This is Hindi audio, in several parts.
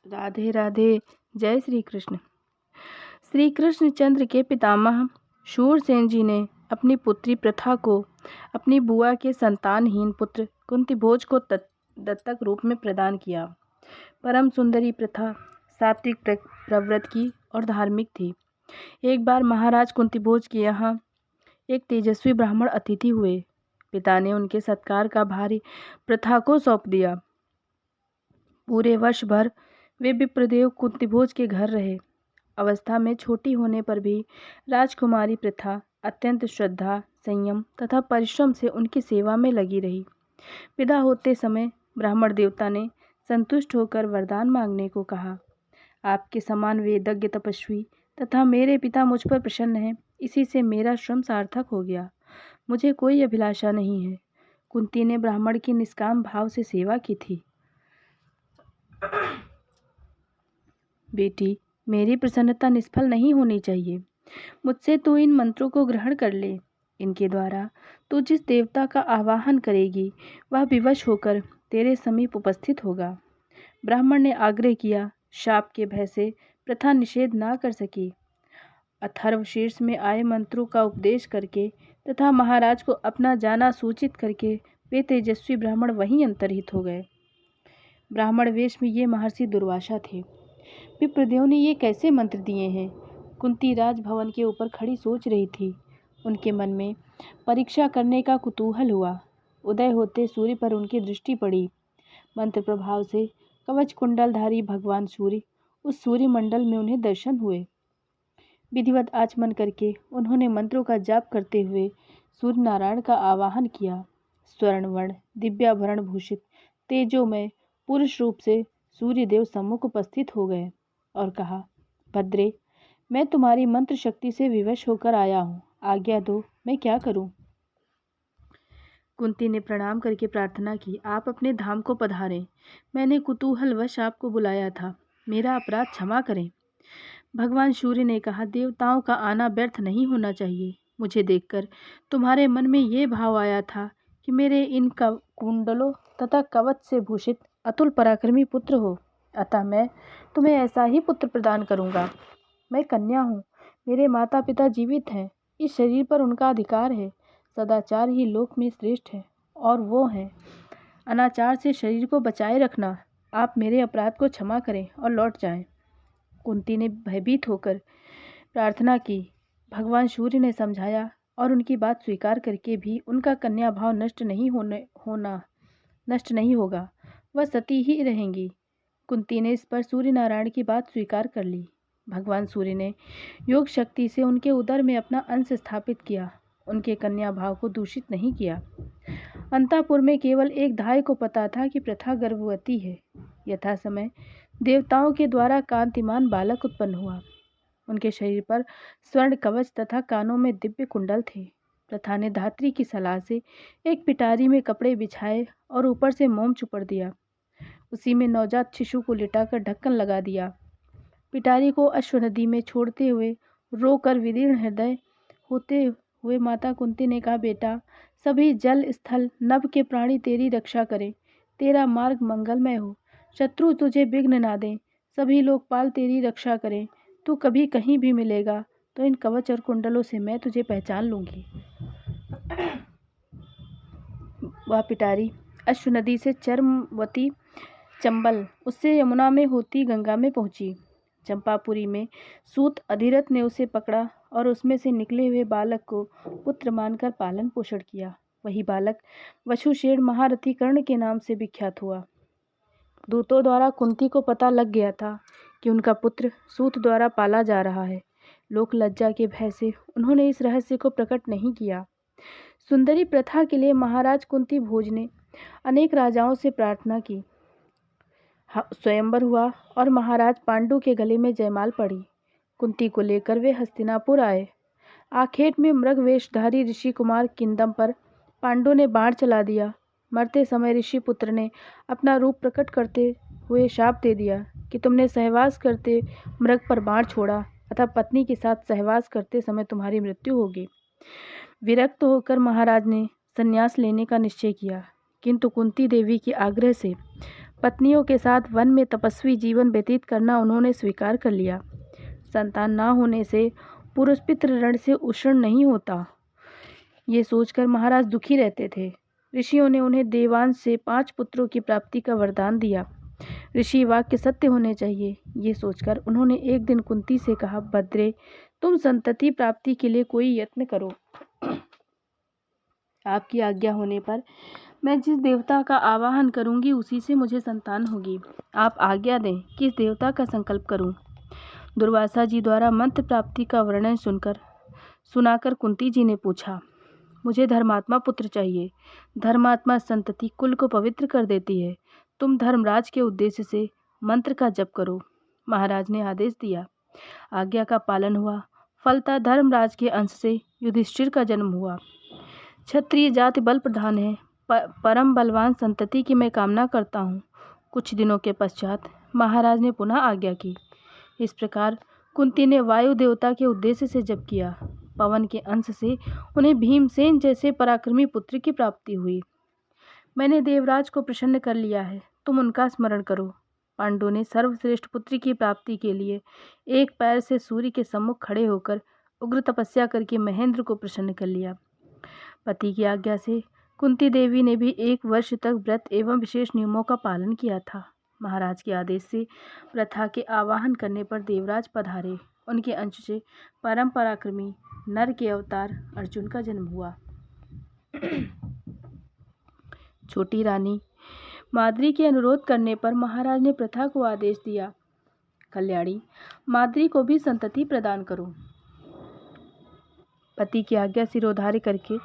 राधे राधे। जय श्री कृष्ण। श्री कृष्णचंद्र के पितामह शूरसेन जी ने अपनी पुत्री प्रथा को अपनी बुआ के संतानहीन पुत्र कुंतीभोज को दत्तक रूप में प्रदान किया। परम सुंदरी प्रथा सात्विक प्रवृत्ति की और धार्मिक थी। एक बार महाराज कुंतीभोज के यहाँ एक तेजस्वी ब्राह्मण अतिथि हुए। पिता ने उनके सत्कार का भारी प्रथा को सौंप दिया। पूरे वर्ष भर वे विप्रदेव कुंतीभोज के घर रहे। अवस्था में छोटी होने पर भी राजकुमारी प्रथा अत्यंत श्रद्धा, संयम तथा परिश्रम से उनकी सेवा में लगी रही। विदा होते समय ब्राह्मण देवता ने संतुष्ट होकर वरदान मांगने को कहा। आपके समान वेदज्ञ तपस्वी तथा मेरे पिता मुझ पर प्रसन्न हैं, इसी से मेरा श्रम सार्थक हो गया। मुझे कोई अभिलाषा नहीं है। कुंती ने ब्राह्मण की निष्काम भाव से सेवा की थी। बेटी, मेरी प्रसन्नता निष्फल नहीं होनी चाहिए। मुझसे तू इन मंत्रों को ग्रहण कर ले। इनके द्वारा तू जिस देवता का आवाहन करेगी वह विवश होकर तेरे समीप उपस्थित होगा। ब्राह्मण ने आग्रह किया। शाप के भय से प्रथा निषेध ना कर सकी। अथर्वशीर्ष में आए मंत्रों का उपदेश करके तथा महाराज को अपना जाना सूचित करके वे तेजस्वी ब्राह्मण वहीं अंतर्हित हो गए। ब्राह्मण वेश में ये महर्षि दुर्वासा थे। विप्रदेव ने ये कैसे मंत्र दिए हैं? कुंती राजभवन के ऊपर खड़ी सोच रही थी। उनके मन में परीक्षा करने का कुतूहल हुआ। उदय होते सूर्य पर उनकी दृष्टि पड़ी। मंत्र प्रभाव से कवच कुंडलधारी भगवान सूर्य उस सूर्य मंडल में उन्हें दर्शन हुए। विधिवत आचमन करके उन्होंने मंत्रों का जाप करते हुए सूर्य नारायण का आवाहन किया। स्वर्णवर्ण दिव्याभरण भूषित तेजोमय पुरुष रूप से सूर्यदेव सम्मुख उपस्थित हो गए और कहा, भद्रे, मैं तुम्हारी मंत्र शक्ति से विवश होकर आया हूँ। आज्ञा दो, मैं क्या करूँ? कुंती ने प्रणाम करके प्रार्थना की, आप अपने धाम को पधारें। मैंने कुतूहलवश आपको बुलाया था। मेरा अपराध क्षमा करें। भगवान सूर्य ने कहा, देवताओं का आना व्यर्थ नहीं होना चाहिए। मुझे देखकर तुम्हारे मन में ये भाव आया था कि मेरे इन कुंडलों तथा कवच से भूषित अतुल पराक्रमी पुत्र हो, अतः मैं तुम्हें ऐसा ही पुत्र प्रदान करूंगा। मैं कन्या हूँ, मेरे माता पिता जीवित हैं, इस शरीर पर उनका अधिकार है। सदाचार ही लोक में श्रेष्ठ है और वो है अनाचार से शरीर को बचाए रखना। आप मेरे अपराध को क्षमा करें और लौट जाएं। कुंती ने भयभीत होकर प्रार्थना की। भगवान सूर्य ने समझाया और उनकी बात स्वीकार करके भी उनका कन्या भाव नष्ट नहीं होगा। वह सती ही रहेंगी। कुंती ने इस पर सूर्य नारायण की बात स्वीकार कर ली। भगवान सूर्य ने योग शक्ति से उनके उदर में अपना अंश स्थापित किया। उनके कन्या भाव को दूषित नहीं किया। अंतःपुर में केवल एक धाय को पता था कि प्रथा गर्भवती है। यथा समय देवताओं के द्वारा कांतिमान बालक उत्पन्न हुआ। उनके शरीर पर स्वर्ण कवच तथा कानों में दिव्य कुंडल थे। प्रथा ने धात्री की सलाह से एक पिटारी में कपड़े बिछाए और ऊपर से मोम चुपड़ दिया। उसी में नवजात शिशु को लिटाकर ढक्कन लगा दिया। पिटारी को अश्व नदी में छोड़ते हुए रोकर विदीर्ण हृदय होते हुए माता कुंती ने कहा, बेटा, सभी जल स्थल नभ के प्राणी तेरी रक्षा करें। तेरा मार्ग मंगलमय हो। शत्रु तुझे विघ्न ना दें। सभी लोकपाल तेरी रक्षा करें। तू कभी कहीं भी मिलेगा तो इन कवच और कुंडलों से मैं तुझे पहचान लूंगी। वह पिटारी अश्व नदी से चर्मवती चंबल, उससे यमुना में होती गंगा में पहुंची। चंपापुरी में सूत अधिरथ ने उसे पकड़ा और उसमें से निकले हुए बालक को पुत्र मानकर पालन पोषण किया। वही बालक वशुशेर महारथी कर्ण के नाम से विख्यात हुआ। दूतों द्वारा कुंती को पता लग गया था कि उनका पुत्र सूत द्वारा पाला जा रहा है। लोक लज्जा के भय से उन्होंने इस रहस्य को प्रकट नहीं किया। सुंदरी प्रथा के लिए महाराज कुंती भोज ने अनेक राजाओं से प्रार्थना की। स्वयंवर हुआ और महाराज पांडु के गले में जयमाल पड़ी। कुंती को लेकर वे हस्तिनापुर आए। आखेट में मृगवेशधारी ऋषि कुमार किंदम पर पांडु ने बाण चला दिया। मरते समय ऋषि पुत्र ने अपना रूप प्रकट करते हुए शाप दे दिया कि तुमने सहवास करते मृग पर बाण छोड़ा, अतः पत्नी के साथ सहवास करते समय तुम्हारी मृत्यु होगी। विरक्त होकर महाराज ने संन्यास लेने का निश्चय किया, किंतु कुंती देवी के आग्रह से पत्नियों के साथ वन में तपस्वी जीवन व्यतीत करना उन्होंने स्वीकार कर लिया। संतान न होने से पुरुष पितृ ऋण से उष्ण नहीं होता, ये सोचकर महाराज दुखी रहते थे। ऋषियों ने उन्हें देवांश से 5 पुत्रों की प्राप्ति का वरदान दिया। ऋषि वाक्य सत्य होने चाहिए, ये सोचकर उन्होंने एक दिन कुंती से कहा, भद्रे, तुम संतति प्राप्ति के लिए कोई यत्न करो। आपकी आज्ञा होने पर मैं जिस देवता का आवाहन करूंगी उसी से मुझे संतान होगी। आप आज्ञा दें, किस देवता का संकल्प करूं? दुर्वासा जी द्वारा मंत्र प्राप्ति का वर्णन सुनाकर कुंती जी ने पूछा, मुझे धर्मात्मा पुत्र चाहिए। धर्मात्मा संतति कुल को पवित्र कर देती है। तुम धर्मराज के उद्देश्य से मंत्र का जप करो। महाराज ने आदेश दिया। आज्ञा का पालन हुआ। फलतः धर्मराज के अंश से युधिष्ठिर का जन्म हुआ। क्षत्रिय जाति बल प्रधान है। परम बलवान संतति की मैं कामना करता हूँ। कुछ दिनों के पश्चात महाराज ने पुनः आज्ञा की। इस प्रकार कुंती ने वायु देवता के उद्देश्य से जप किया। पवन के अंश से उन्हें भीमसेन जैसे पराक्रमी पुत्र की प्राप्ति हुई। मैंने देवराज को प्रसन्न कर लिया है, तुम उनका स्मरण करो। पांडु ने सर्वश्रेष्ठ पुत्र की प्राप्ति के लिए एक पैर से सूर्य के सम्मुख खड़े होकर उग्र तपस्या करके महेंद्र को प्रसन्न कर लिया। पति की आज्ञा से कुंती देवी ने भी 1 वर्ष तक व्रत एवं विशेष नियमों का पालन किया था। महाराज के आदेश से प्रथा के आवाहन करने पर देवराज पधारे। उनके अंश से परम पराक्रमी नर के अवतार अर्जुन का जन्म हुआ। छोटी रानी माद्री के अनुरोध करने पर महाराज ने प्रथा को आदेश दिया, कल्याणी, माद्री को भी संतति प्रदान करो। पति की आज्ञा सिरोधार्य करके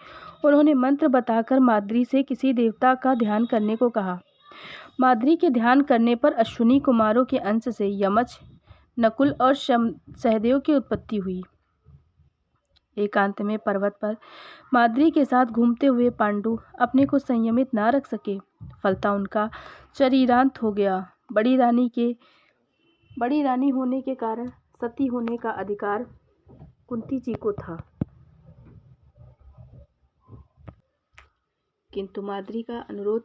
उन्होंने मंत्र बताकर माद्री से किसी देवता का ध्यान करने को कहा। माद्री के ध्यान करने पर अश्विनी कुमारों के अंश से यमज, नकुल और सहदेव की उत्पत्ति हुई। एकांत में पर्वत पर माद्री के साथ घूमते हुए पांडु अपने को संयमित न रख सके। फलतः उनका शरीरांत हो गया। बड़ी रानी होने के कारण सती होने का अधिकार कुंती जी को था, किंतु माद्री का अनुरोध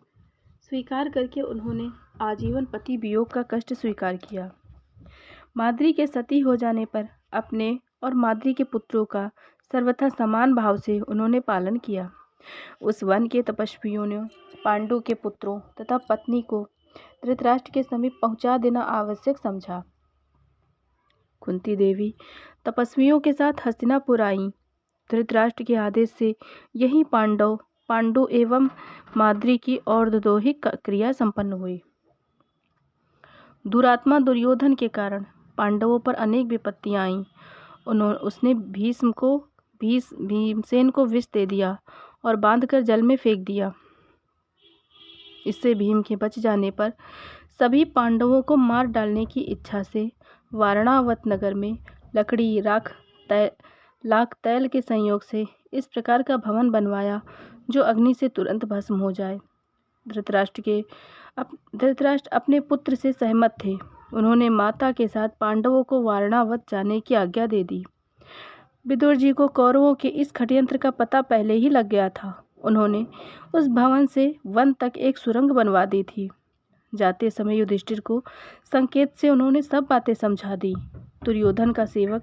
स्वीकार करके उन्होंने आजीवन पति वियोग का कष्ट स्वीकार किया। माद्री के सती हो जाने पर अपने और माद्री के पुत्रों का सर्वथा समान भाव से उन्होंने पालन किया। उस वन के तपस्वियों ने पांडु के पुत्रों तथा पत्नी को धृतराष्ट्र के समीप पहुंचा देना आवश्यक समझा। कुंती देवी तपस्वियों के साथ हस्तिनापुर आईं। धृतराष्ट्र के आदेश से यही पांडु एवं माद्री की और्धदोहिक क्रिया संपन्न हुई। दुरात्मा दुर्योधन के कारण पांडवों पर अनेक विपत्तियां आईं। उसने भीमसेन को विष दे दिया और बांधकर जल में फेंक दिया। इससे भीम के बच जाने पर सभी पांडवों को मार डालने की इच्छा से वारणावत नगर में लकड़ी, राख, तैल के संयोग से इस प्रकार का भवन बनवाया जो अग्नि से तुरंत भस्म हो जाए। धृतराष्ट्र अपने पुत्र से सहमत थे। उन्होंने माता के साथ पांडवों को वारणावत जाने की आज्ञा दे दी। विदुर जी को कौरवों के इस षड्यंत्र का पता पहले ही लग गया था। उन्होंने उस भवन से वन तक एक सुरंग बनवा दी थी। जाते समय युधिष्ठिर को संकेत से उन्होंने सब बातें समझा दी। दुर्योधन का सेवक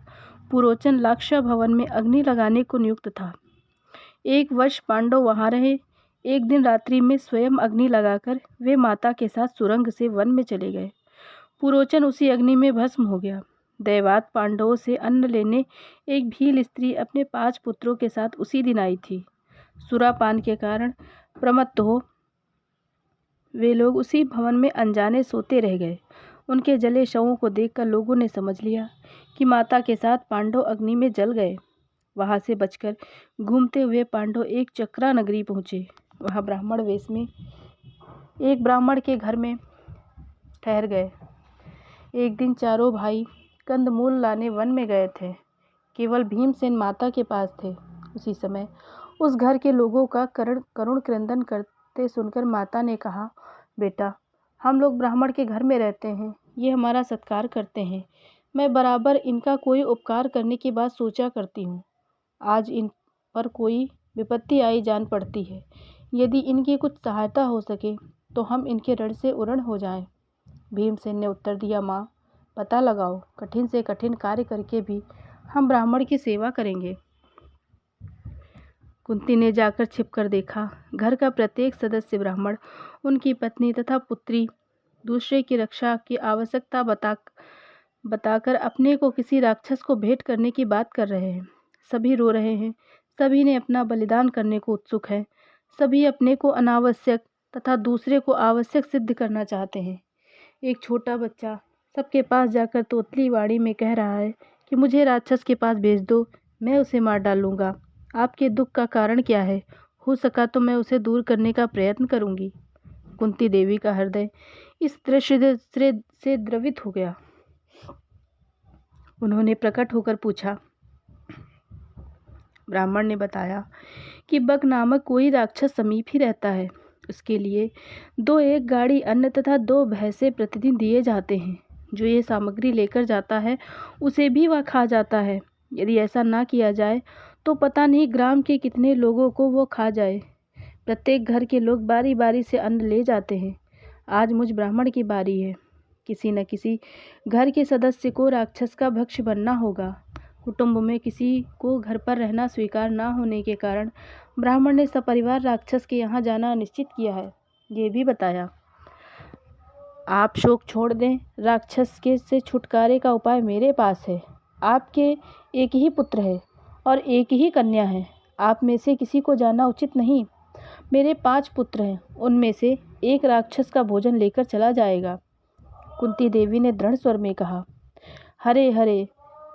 पुरोचन लाक्षा भवन में अग्नि लगाने को नियुक्त था। 1 वर्ष पांडव वहां रहे। एक दिन रात्रि में स्वयं अग्नि लगाकर वे माता के साथ सुरंग से वन में चले गए। पुरोचन उसी अग्नि में भस्म हो गया। दैवात पांडवों से अन्न लेने एक भील स्त्री अपने 5 पुत्रों के साथ उसी दिन आई थी। सुरापान के कारण प्रमत्त हो वे लोग उसी भवन में अनजाने सोते रह गए। उनके जले शवों को देखकर लोगों ने समझ लिया कि माता के साथ पांडव अग्नि में जल गए। वहां से बचकर घूमते हुए पांडव एक चक्रा नगरी पहुँचे। वहाँ ब्राह्मण वेश में एक ब्राह्मण के घर में ठहर गए। एक दिन चारों भाई कंदमूल लाने वन में गए थे। केवल भीमसेन माता के पास थे। उसी समय उस घर के लोगों का करुण क्रंदन करते सुनकर माता ने कहा, बेटा, हम लोग ब्राह्मण के घर में रहते हैं, ये हमारा सत्कार करते हैं। मैं बराबर इनका कोई उपकार करने की बात सोचा करती हूँ। आज इन पर कोई विपत्ति आई जान पड़ती है। यदि इनकी कुछ सहायता हो सके तो हम इनके ऋण से उऋण हो जाएं। भीमसेन ने उत्तर दिया, माँ, पता लगाओ, कठिन से कठिन कार्य करके भी हम ब्राह्मण की सेवा करेंगे। कुंती ने जाकर छिपकर देखा। घर का प्रत्येक सदस्य ब्राह्मण, उनकी पत्नी तथा पुत्री दूसरे की रक्षा की आवश्यकता बताकर अपने को किसी राक्षस को भेंट करने की बात कर रहे हैं। सभी रो रहे हैं, सभी ने अपना बलिदान करने को उत्सुक है, सभी अपने को अनावश्यक तथा दूसरे को आवश्यक सिद्ध करना चाहते हैं। एक छोटा बच्चा सबके पास जाकर तोतली वाणी में कह रहा है कि मुझे राक्षस के पास भेज दो, मैं उसे मार डालूंगा। आपके दुख का कारण क्या है? हो सका तो मैं उसे दूर करने का प्रयत्न करूंगी। कुंती देवी का हृदय इस दृश्य से द्रवित हो गया। उन्होंने प्रकट होकर पूछा। ब्राह्मण ने बताया कि बक नामक कोई राक्षस समीप ही रहता है। उसके लिए 1 गाड़ी अन्न तथा 2 भैंसे प्रतिदिन दिए जाते हैं। जो ये सामग्री लेकर जाता है उसे भी वह खा जाता है। यदि ऐसा ना किया जाए तो पता नहीं ग्राम के कितने लोगों को वो खा जाए। प्रत्येक घर के लोग बारी बारी से अन्न ले जाते हैं। आज मुझ ब्राह्मण की बारी है। किसी न किसी घर के सदस्य को राक्षस का भक्ष्य बनना होगा। कुटुंब में किसी को घर पर रहना स्वीकार न होने के कारण ब्राह्मण ने सपरिवार राक्षस के यहाँ जाना निश्चित किया है। ये भी बताया, आप शोक छोड़ दें, राक्षस के से छुटकारे का उपाय मेरे पास है। आपके एक ही पुत्र है और एक ही कन्या है। आप में से किसी को जाना उचित नहीं। मेरे 5 पुत्र हैं, उनमें से एक राक्षस का भोजन लेकर चला जाएगा। कुंती देवी ने दृढ़ स्वर में कहा, हरे हरे,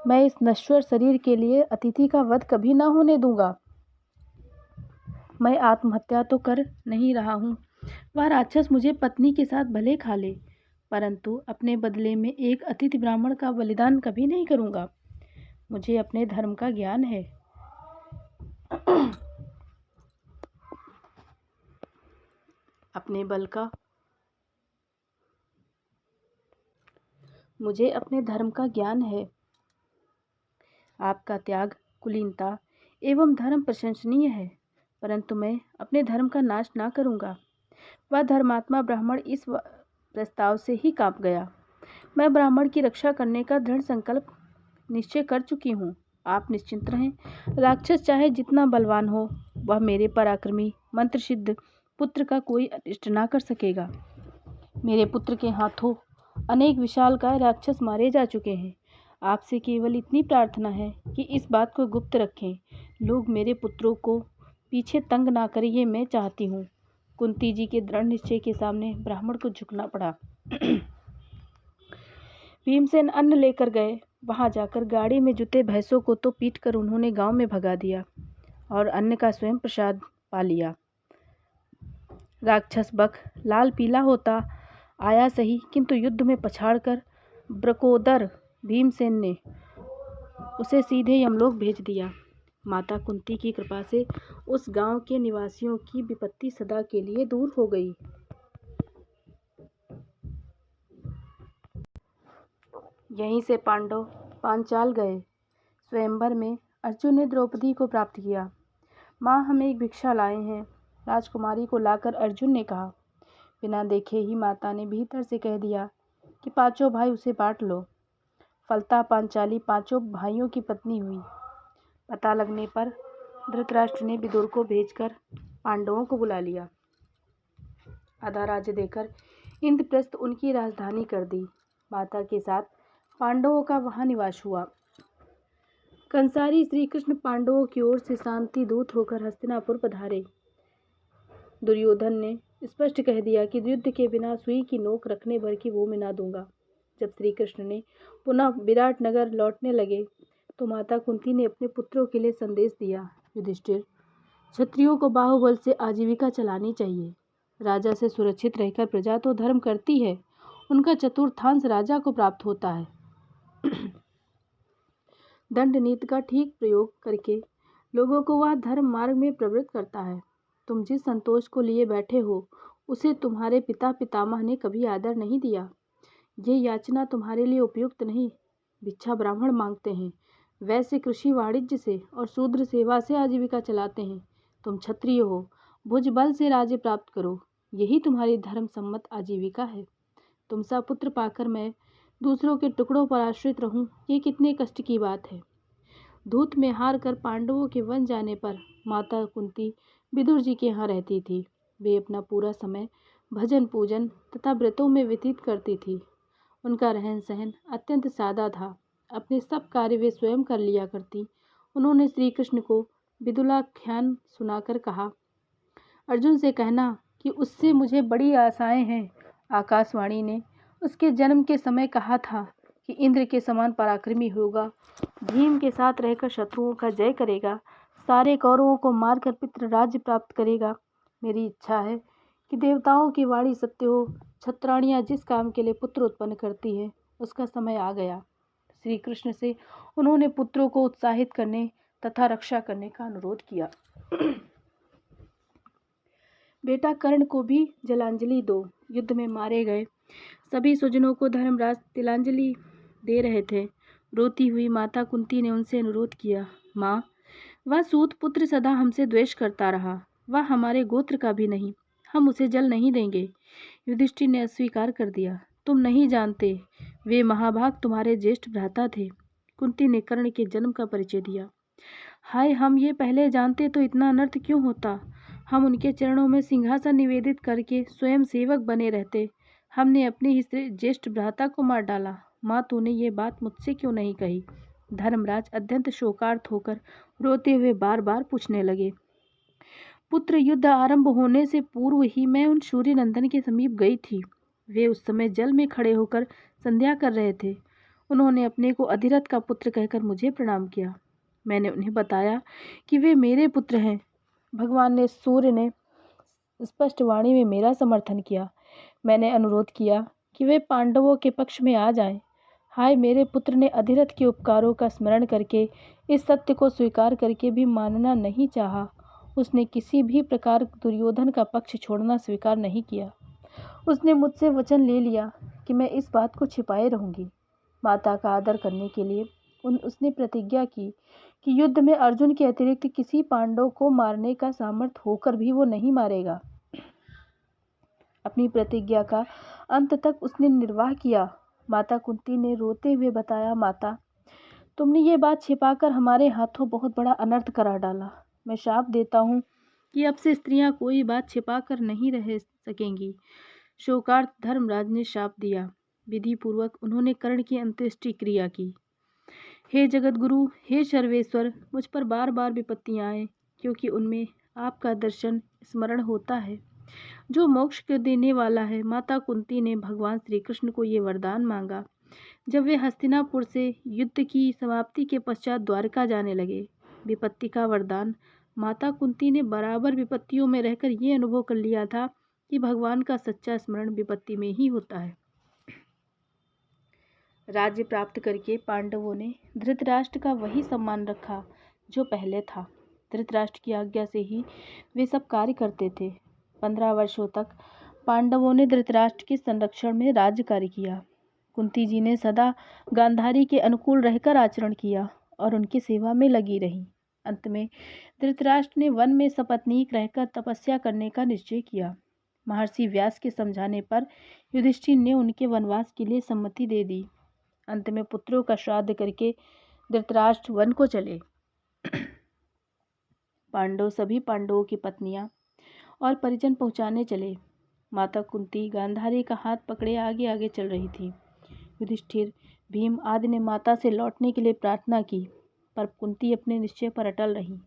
मैं इस नश्वर शरीर के लिए अतिथि का वध कभी ना होने दूंगा। मैं आत्महत्या तो कर नहीं रहा हूँ। वह राक्षस मुझे पत्नी के साथ भले खा ले, परंतु अपने बदले में एक अतिथि ब्राह्मण का बलिदान कभी नहीं करूँगा। मुझे अपने धर्म का ज्ञान है। मुझे अपने धर्म का ज्ञान है। आपका त्याग, कुलीनता एवं धर्म प्रशंसनीय है, परंतु मैं अपने धर्म का नाश ना करूँगा। वह धर्मात्मा ब्राह्मण इस प्रस्ताव से ही कांप गया। मैं ब्राह्मण की रक्षा करने का दृढ़ संकल्प निश्चय कर चुकी हूँ। आप निश्चिंत रहें। राक्षस चाहे जितना बलवान हो, वह मेरे पराक्रमी मंत्र सिद्ध पुत्र का कोई अनिष्ट ना कर सकेगा। मेरे पुत्र के हाथों अनेक विशालकाय राक्षस मारे जा चुके हैं। आपसे केवल इतनी प्रार्थना है कि इस बात को गुप्त रखें। लोग मेरे पुत्रों को पीछे तंग ना करें, ये मैं चाहती हूँ। कुंती जी के दृढ़ निश्चय के सामने ब्राह्मण को झुकना पड़ा। भीमसेन अन्न लेकर गए। वहां जाकर गाड़ी में जुते भैंसों को तो पीट कर उन्होंने गांव में भगा दिया और अन्न का स्वयं प्रसाद पा लिया। राक्षस बक लाल पीला होता आया सही, किंतु युद्ध में पछाड़कर ब्रकोदर भीमसेन ने उसे सीधे यमलोक भेज दिया। माता कुंती की कृपा से उस गांव के निवासियों की विपत्ति सदा के लिए दूर हो गई। यहीं से पांडव पांचाल गए। स्वयंवर में अर्जुन ने द्रौपदी को प्राप्त किया। माँ, हम एक भिक्षा लाए हैं, राजकुमारी को लाकर अर्जुन ने कहा। बिना देखे ही माता ने भीतर से कह दिया कि 5 भाई उसे बांट लो। फलता पांचाली 5 भाइयों की पत्नी हुई। पता लगने पर धृतराष्ट्र ने विदुर को भेजकर पांडवों को बुला लिया। आधा राज्य देकर इंद्रप्रस्थ उनकी राजधानी कर दी। माता के साथ पांडवों का वहां निवास हुआ। कंसारी श्री कृष्ण पांडवों की ओर से शांति दूत होकर हस्तिनापुर पधारे। दुर्योधन ने स्पष्ट कह दिया कि युद्ध के बिना सुई की नोक रखने भर की वो मैं ना दूंगा। जब श्री कृष्ण ने पुनः विराट नगर लौटने लगे तो माता कुंती ने अपने पुत्रों के लिए संदेश दिया। युधिष्ठिर, क्षत्रियों को बाहुबल से आजीविका चलानी चाहिए। राजा से सुरक्षित रहकर प्रजा तो धर्म करती है, उनका चतुर्थांश राजा को प्राप्त होता है। दंड नीति का ठीक प्रयोग करके लोगों को वह धर्म मार्ग में प्रवृत्त करता है। तुम जिस संतोष को लिए बैठे हो उसे तुम्हारे पिता पितामह ने कभी आदर नहीं दिया। ये याचना तुम्हारे लिए उपयुक्त नहीं। भिक्षा ब्राह्मण मांगते हैं, वैसे कृषि वाणिज्य से और शूद्र सेवा से आजीविका चलाते हैं। तुम क्षत्रिय हो, भुज बल से राज्य प्राप्त करो। यही तुम्हारी धर्म सम्मत आजीविका है। तुम सा पुत्र पाकर मैं दूसरों के टुकड़ों पर आश्रित रहूं, ये कितने कष्ट की बात है। धूत में हार कर पांडवों के वन जाने पर माता कुंती विदुर जी के यहाँ रहती थी। वे अपना पूरा समय भजन पूजन तथा व्रतों में व्यतीत करती थी। उनका रहन सहन अत्यंत सादा था। अपने सब कार्य वे स्वयं कर लिया करती। उन्होंने श्री कृष्ण को विदुलाख्यान सुनाकर कहा, अर्जुन से कहना कि उससे मुझे बड़ी आशाएं हैं। आकाशवाणी ने उसके जन्म के समय कहा था कि इंद्र के समान पराक्रमी होगा, भीम के साथ रहकर शत्रुओं का जय करेगा, सारे कौरवों को मारकर पितृ राज्य प्राप्त करेगा। मेरी इच्छा है कि देवताओं की वाणी सत्य हो। छत्राणियाँ जिस काम के लिए पुत्र उत्पन्न करती है, उसका समय आ गया। श्री कृष्ण से उन्होंने पुत्रों को उत्साहित करने तथा रक्षा करने का अनुरोध किया। बेटा कर्ण को भी जलांजलि दो। युद्ध में मारे गए सभी स्वजनों को धर्मराज तिलांजलि दे रहे थे। रोती हुई माता कुंती ने उनसे अनुरोध किया, माँ, वह सूत पुत्र सदा हमसे द्वेष करता रहा, वह हमारे गोत्र का भी नहीं, हम उसे जल नहीं देंगे। युधिष्ठिर ने अस्वीकार कर दिया, तुम नहीं जानते, वे महाभाग तुम्हारे ज्येष्ठ भ्राता थे। कुंती ने कर्ण के जन्म का परिचय दिया। हाय, हम ये पहले जानते तो इतना अनर्थ क्यों होता। हम उनके चरणों में सिंहासन निवेदित करके स्वयं सेवक बने रहते। हमने अपने ही ज्येष्ठ भ्राता को मार डाला। माँ, तूने ये बात मुझसे क्यों नहीं कही। धर्मराज अत्यंत शोकार्त होकर रोते हुए बार बार पूछने लगे। पुत्र, युद्ध आरंभ होने से पूर्व ही मैं उन सूर्य नंदन के समीप गई थी। वे उस समय जल में खड़े होकर संध्या कर रहे थे। उन्होंने अपने को अधिरथ का पुत्र कहकर मुझे प्रणाम किया। मैंने उन्हें बताया कि वे मेरे पुत्र हैं। भगवान ने सूर्य ने स्पष्ट वाणी में मेरा समर्थन किया। मैंने अनुरोध किया कि वे पांडवों के पक्ष में आ जाएं। हाय, मेरे पुत्र ने अधिरथ के उपकारों का स्मरण करके इस सत्य को स्वीकार करके भी मानना नहीं चाहा। उसने किसी भी प्रकार दुर्योधन का पक्ष छोड़ना स्वीकार नहीं किया। उसने मुझसे वचन ले लिया कि मैं इस बात को छिपाए रहूंगी। माता का आदर करने के लिए उसने प्रतिज्ञा की कि युद्ध में अर्जुन के अतिरिक्त किसी पांडव को मारने का सामर्थ्य होकर भी वो नहीं मारेगा। अपनी प्रतिज्ञा का अंत तक उसने निर्वाह किया। माता कुंती ने रोते हुए बताया, माता, तुमने ये बात छिपाकर हमारे हाथों बहुत बड़ा अनर्थ करा डाला। मैं शाप देता हूँ कि अब से स्त्रियां कोई बात छिपा कर नहीं रह सकेंगी। शोकार्त धर्मराज ने शाप दिया। विधि पूर्वक उन्होंने कर्ण की अंत्येष्टि क्रिया की। हे जगतगुरु, हे सर्वेश्वर, मुझ पर बार बार विपत्तियां आए, क्योंकि उनमें आपका दर्शन स्मरण होता है, जो मोक्ष को देने वाला है। माता कुंती ने भगवान श्री कृष्ण को ये वरदान मांगा जब वे हस्तिनापुर से युद्ध की समाप्ति के पश्चात द्वारका जाने लगे। विपत्ति का वरदान। माता कुंती ने बराबर विपत्तियों में रहकर ये अनुभव कर लिया था कि भगवान का सच्चा स्मरण विपत्ति में ही होता है। राज्य प्राप्त करके पांडवों ने धृतराष्ट्र का वही सम्मान रखा जो पहले था। धृतराष्ट्र की आज्ञा से ही वे सब कार्य करते थे। 15 वर्षों तक पांडवों ने धृतराष्ट्र के संरक्षण में राज्य कार्य किया। कुंती जी ने सदा गांधारी के अनुकूल रहकर आचरण किया और उनकी सेवा में लगी रही। अंत में धृतराष्ट्र ने वन में सपत्नीक रहकर तपस्या करने का निश्चय किया। महर्षि व्यास के समझाने पर युधिष्ठिर ने उनके वनवास के लिए सम्मति दे दी। अंत में पुत्रों का श्राद्ध करके धृतराष्ट्र वन को चले। सभी पांडवों की पत्नियां और परिजन पहुंचाने चले। माता कुंती गांधारी का हाथ पकड़े आगे आगे चल रही थी। युधिष्ठिर, भीम आदि ने माता से लौटने के लिए प्रार्थना की, पर कुंती अपने निश्चय पर अटल रही।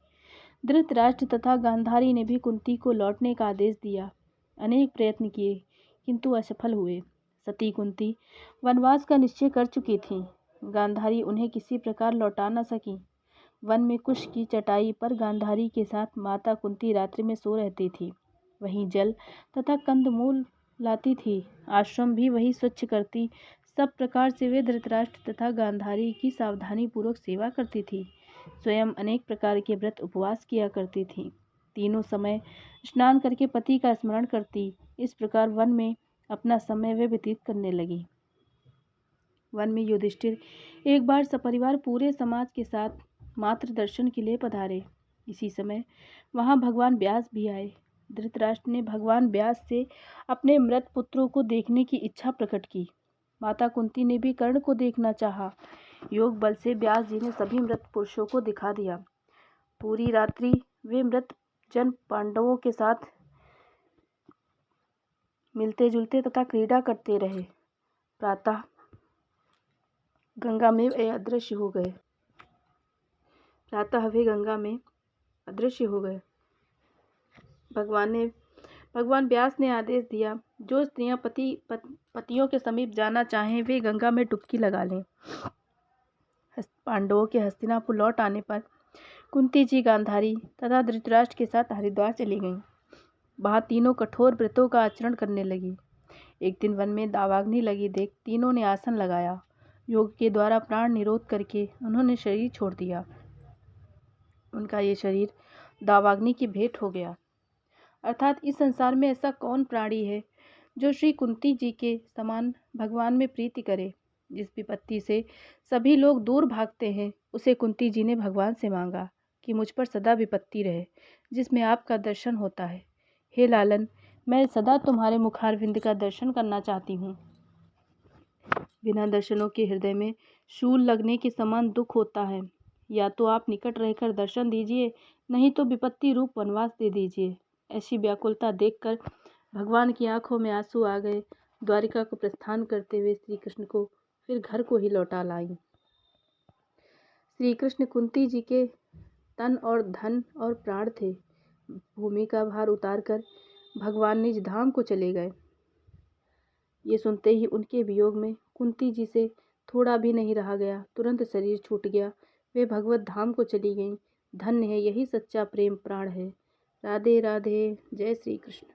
धृतराष्ट्र तथा गांधारी ने भी कुंती को लौटने का आदेश दिया। अनेक प्रयत्न किए, किंतु असफल हुए। सती कुंती वनवास का निश्चय कर चुकी थीं। गांधारी उन्हें किसी प्रकार लौटा न सकी। वन में कुश की चटाई पर गांधारी के साथ माता कुंती रात्रि में सो रहती थी। वहीं जल तथा कंदमूल लाती थी। आश्रम भी वही स्वच्छ करती। सब प्रकार से वे धृतराष्ट्र तथा गांधारी की सावधानी पूर्वक सेवा करती थी। स्वयं अनेक प्रकार के व्रत उपवास किया करती थी। तीनों समय स्नान करके पति का स्मरण करती। इस प्रकार वन में अपना समय वे व्यतीत करने लगी। वन में युधिष्ठिर एक बार सपरिवार पूरे समाज के साथ मात्र दर्शन के लिए पधारे। इसी समय वहां भगवान व्यास भी आए। धृतराष्ट्र ने भगवान व्यास से अपने मृत पुत्रों को देखने की इच्छा प्रकट की। माता कुंती ने भी कर्ण को देखना चाहा। योग बल से व्यास जी ने सभी मृत पुरुषों को दिखा दिया। पूरी रात्रि वे मृत जन पांडवों के साथ मिलते जुलते तथा क्रीड़ा करते रहे। प्रातः गंगा में वे अदृश्य हो गए। भगवान व्यास ने आदेश दिया, जो स्त्रियां पतियों के समीप जाना चाहें वे गंगा में डुबकी लगा लें। पांडवों के हस्तिनापुर लौट आने पर कुंती जी गांधारी तथा धृतराष्ट्र के साथ हरिद्वार चली गईं। वहां तीनों कठोर व्रतों का आचरण करने लगी। एक दिन वन में दावाग्नि लगी देख तीनों ने आसन लगाया। योग के द्वारा प्राण निरोध करके उन्होंने शरीर छोड़ दिया। उनका ये शरीर दावाग्नि की भेंट हो गया। अर्थात इस संसार में ऐसा कौन प्राणी है जो श्री कुंती जी के समान भगवान में प्रीति करे। जिस विपत्ति से सभी लोग दूर भागते हैं, उसे कुंती जी ने भगवान से मांगा कि मुझ पर सदा विपत्ति रहे जिसमें आपका दर्शन होता है। हे लालन, मैं सदा तुम्हारे मुखारविंद का दर्शन करना चाहती हूँ। बिना दर्शनों के हृदय में शूल लगने के समान दुख होता है। या तो आप निकट रहकर दर्शन दीजिए, नहीं तो विपत्ति रूप वनवास दे दीजिए। ऐसी व्याकुलता देखकर भगवान की आंखों में आंसू आ गए। द्वारिका को प्रस्थान करते हुए श्री कृष्ण को फिर घर को ही लौटा लाईं। श्री कृष्ण कुंती जी के तन और धन और प्राण थे। भूमि का भार उतारकर भगवान निज धाम को चले गए। ये सुनते ही उनके वियोग में कुंती जी से थोड़ा भी नहीं रहा गया। तुरंत शरीर छूट गया। वे भगवत धाम को चली गईं। धन्य है, यही सच्चा प्रेम प्राण है। राधे राधे। जय श्री कृष्ण।